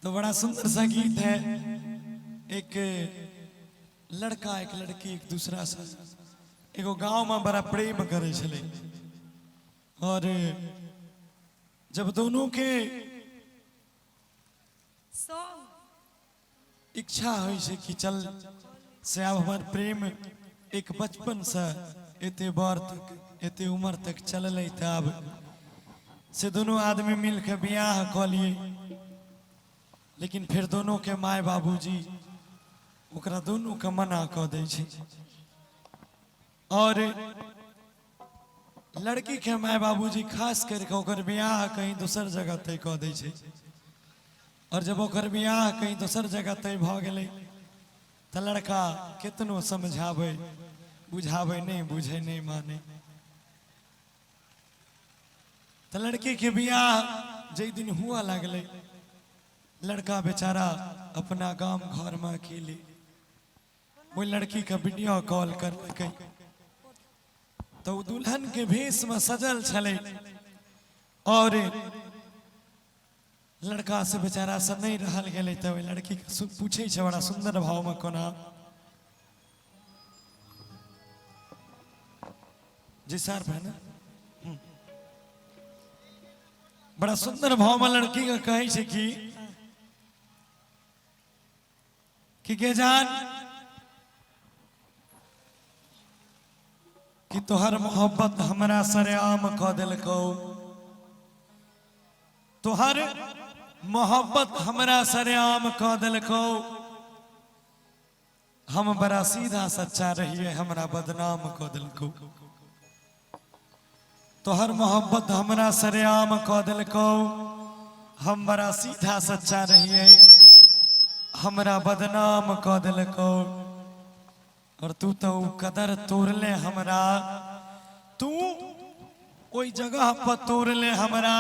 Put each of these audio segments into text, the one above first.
तो बड़ा सुंदर सा गीत है। एक लड़का एक लड़की एक दूसरा से एगो गांव में बड़ा प्रेम करे छले और जब दोनों के इच्छा हुई से कि चल से अब हमार प्रेम एक बचपन से एते बार तक एते उम्र तक चल तब से दोनों आदमी मिल के ब्याह क लिए। लेकिन फिर दोनों के माए बाबूजी ओकरा दोनों के मना क दे छे और लड़की के माए बाबूजी खास करके ओकर ब्याह कहीं दूसर जगह तय क दे छे। और जब ओकर ब्याह कहीं दूसर जगह तय भ गेलै त लड़का कितनो समझावे बुझावे नहीं बुझे नहीं माने। त लड़की के ब्याह जै दिन हुआ लगले लड़का बेचारा अपना गांव घर में अकेले वो लड़की का वीडियो कॉल कर लगे तो दुल्हन के भेष में सजल छले और लड़का से बेचारा से नहीं रहल गेले। तो लड़की के पूछे छे बड़ा सुंदर भाव में कोना जी सर है ना बड़ा सुंदर भाव में लड़की का कहे छे कि के जान कि तोहर मोहब्बत हमरा सरेआम क दिलको तोहर मोहब्बत हमरा सरेआम क दिलको हम बड़ा सीधा सच्चा रहिए हमरा बदनाम क दिलको तोहर मोहब्बत हमरा सरेआम क दिलको हम बड़ा सीधा सच्चा रहिए हमरा बदनाम क दिलको। और तू तो कदर तोड़ले हमरा तू ओई जगह पर तोड़ले हमरा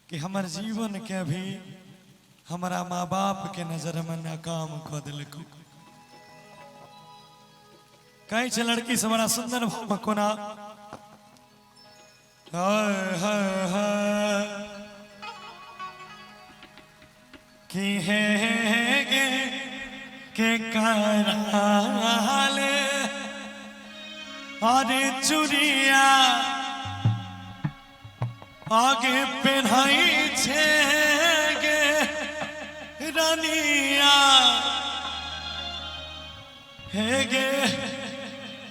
कि हमर जीवन के भी हमरा माँ बाप के नजर में नाकाम क दिलको। कहे छे लड़की से बड़ा सुंदर भाव कोना कि है के कराले अरे चुरिया आगे पहनाई छे गे रानिया हे गे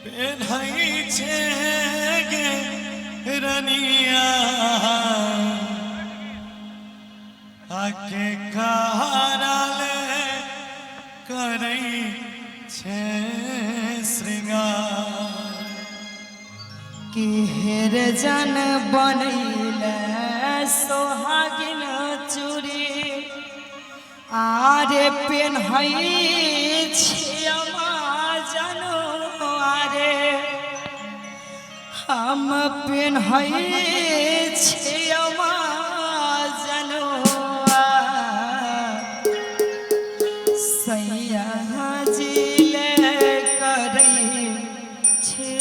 पहनाई छे गे रानिया आके कराले करई छे श्रृंगार कि हेर जन बनैले सोहागिन चूड़ी आरे पेन्हई छियमा जनो आरे हम पेन्हई छियमा जनो सैया जिले करई छे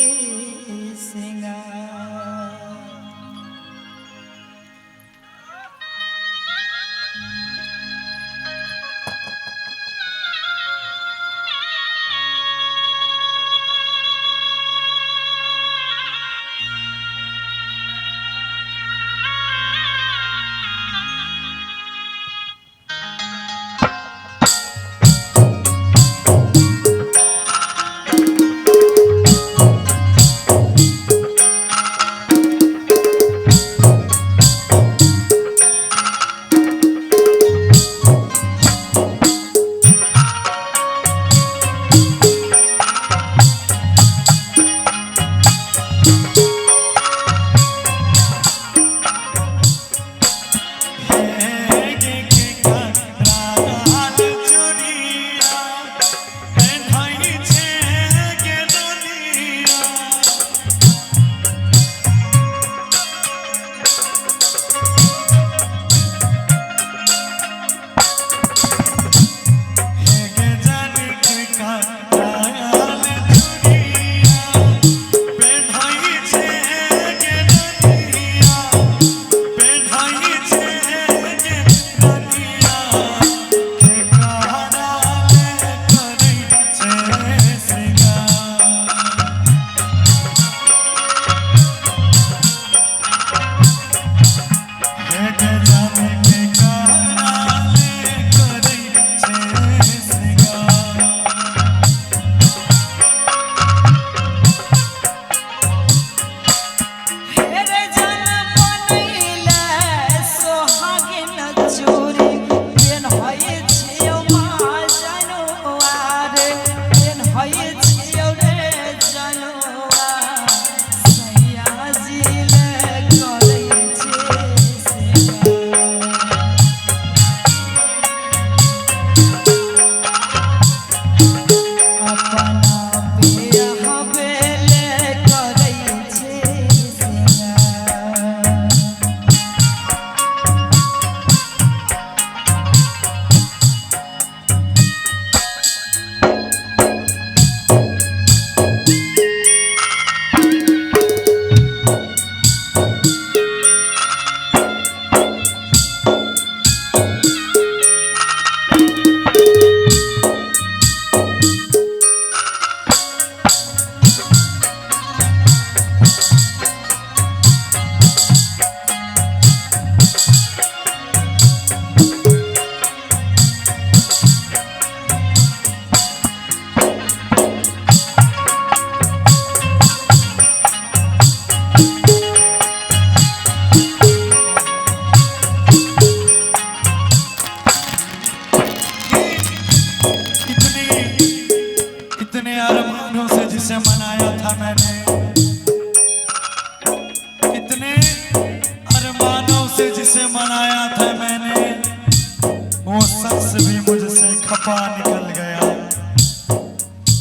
खपा निकल गया।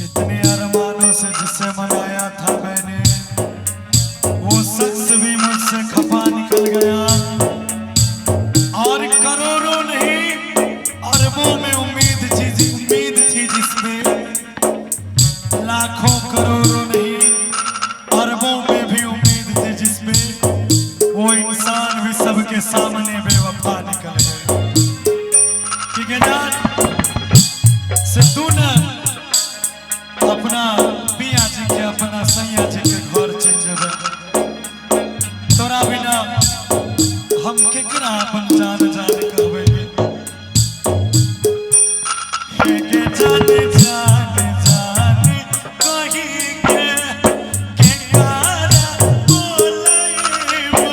इतने अरमानों से जिसे मनाया था मैंने, वो शख्स भी मुझसे खपा निकल गया। और करोड़ों नहीं अरबों में उम्मीद थी जिसमें, लाखों करोड़ों नहीं अरबों में भी उम्मीद थी जिसमें, वो इंसान भी सबके सामने बेवफा निकल गया। ठीक है जान से तू न अपना पिया जी के अपना सैया जी के घर चल जेबे, तोरा बिना हम केकरा अपन जान जान कहबे के जान जान जान कहीं के कारा बोलैबे।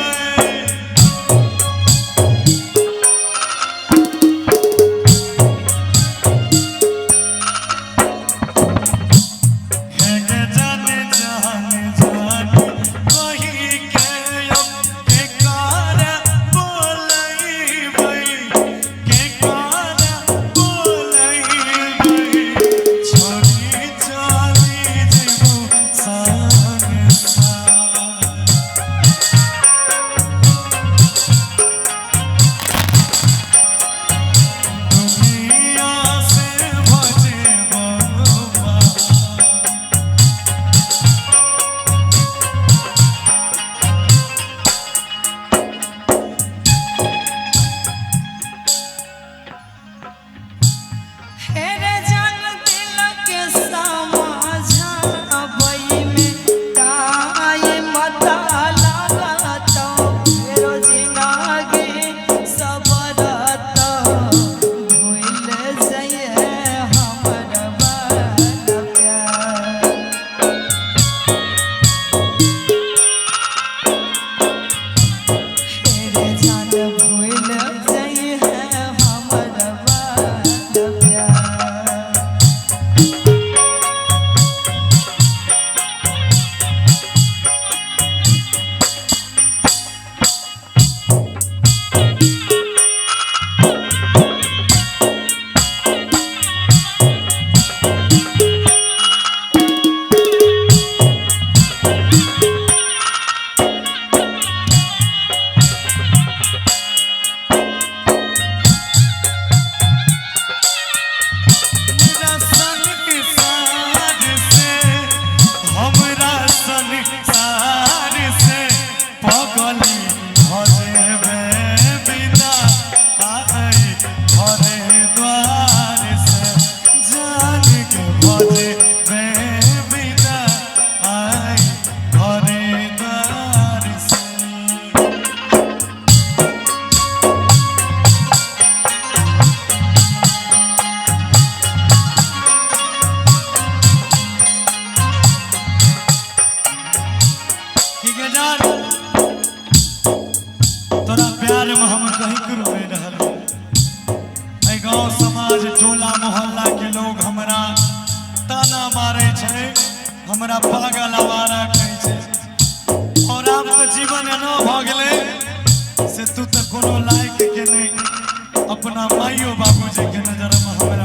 तोरा प्यार में हम कहीं के रोए रहल, गाँव समाज टोला मोहल्ला के लोग हमरा ताना मारे छे, हमरा पागल आवारा कहै छे। और अब तो जीवन एना भ गेले से तू तो कोनो लायक के नहीं, अपना माइयो बाबूजी के नजर में हमरा